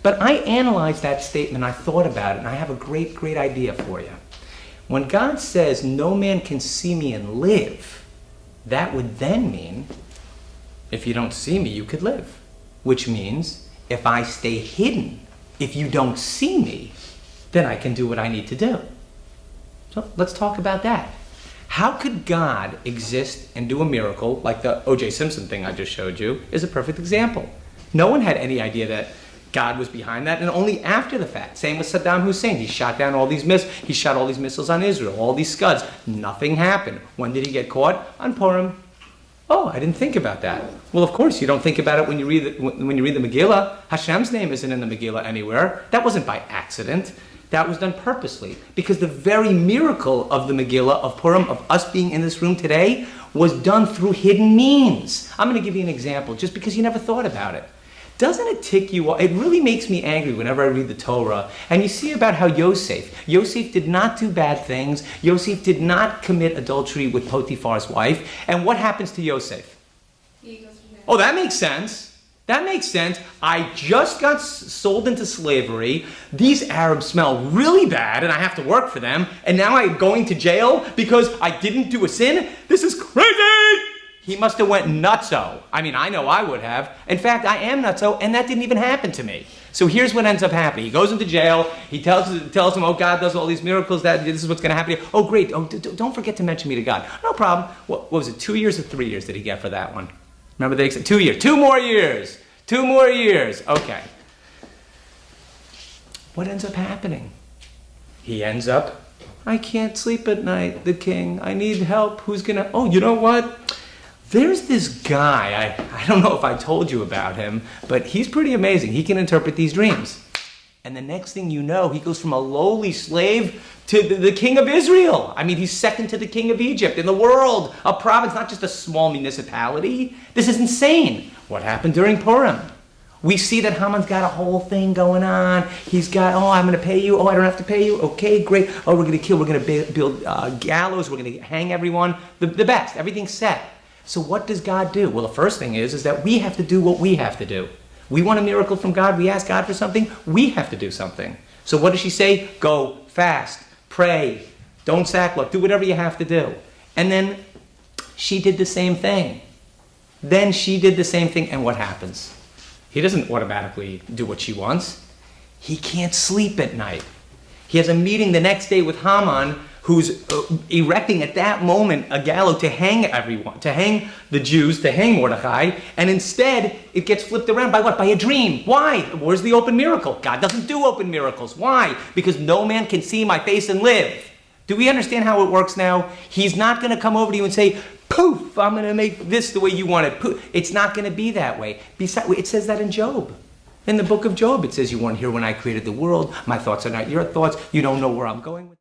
But I analyzed that statement, I thought about it, and I have a great, great idea for you. When God says, no man can see me and live, that would then mean, if you don't see me, you could live. Which means, if I stay hidden, if you don't see me, then I can do what I need to do. So let's talk about that. How could God exist and do a miracle like the O.J. Simpson thing I just showed you is a perfect example. No one had any idea that God was behind that, and only after the fact. Same with Saddam Hussein. He shot down all these missiles. He shot all these missiles on Israel, all these Scuds. Nothing happened. When did he get caught? On Purim. Oh, I didn't think about that. Well, of course, you don't think about it when you read the Megillah. Hashem's name isn't in the Megillah anywhere. That wasn't by accident. That was done purposely. Because the very miracle of the Megillah, of Purim, of us being in this room today, was done through hidden means. I'm going to give you an example, just because you never thought about it. Doesn't it tick you off? It really makes me angry whenever I read the Torah. And you see about how Yosef did not do bad things. Yosef did not commit adultery with Potiphar's wife. And what happens to Yosef? Oh, that makes sense. That makes sense. I just got sold into slavery. These Arabs smell really bad and I have to work for them. And now I'm going to jail because I didn't do a sin? This is crazy! He must have went nutso. I mean, I know I would have. In fact, I am nutso, and that didn't even happen to me. So here's what ends up happening. He goes into jail. He tells him, oh, God does all these miracles. That this is what's going to happen to you. Oh, great. Oh, don't forget to mention me to God. No problem. What was it, 2 years or 3 years did he get for that one? Remember, they said 2 years. 2 more years. 2 more years. Okay. What ends up happening? He ends up, I can't sleep at night, the king. I need help. Who's going to, oh, you know what? There's this guy, I don't know if I told you about him, but he's pretty amazing. He can interpret these dreams. And the next thing you know, he goes from a lowly slave to the king of Israel. I mean, he's second to the king of Egypt in the world. A province, not just a small municipality. This is insane. What happened during Purim? We see that Haman's got a whole thing going on. He's got, oh, I'm going to pay you. Oh, I don't have to pay you. Okay, great. Oh, we're going to kill. We're going to build gallows. We're going to hang everyone. The best. Everything's set. So what does God do? Well, the first thing is that we have to do what we have to do. We want a miracle from God. We ask God for something. We have to do something. So what does she say? Go, fast, pray, don't sackcloth, do whatever you have to do. And then she did the same thing. And what happens? He doesn't automatically do what she wants. He can't sleep at night. He has a meeting the next day with Haman, who's erecting at that moment a gallows to hang everyone, to hang the Jews, to hang Mordecai, and instead it gets flipped around by what? By a dream. Why? Where's the open miracle? God doesn't do open miracles. Why? Because no man can see my face and live. Do we understand how it works now? He's not going to come over to you and say, poof, I'm going to make this the way you want it. Poof. It's not going to be that way. Besides, it says that in Job. In the book of Job, it says, you weren't here when I created the world. My thoughts are not your thoughts. You don't know where I'm going with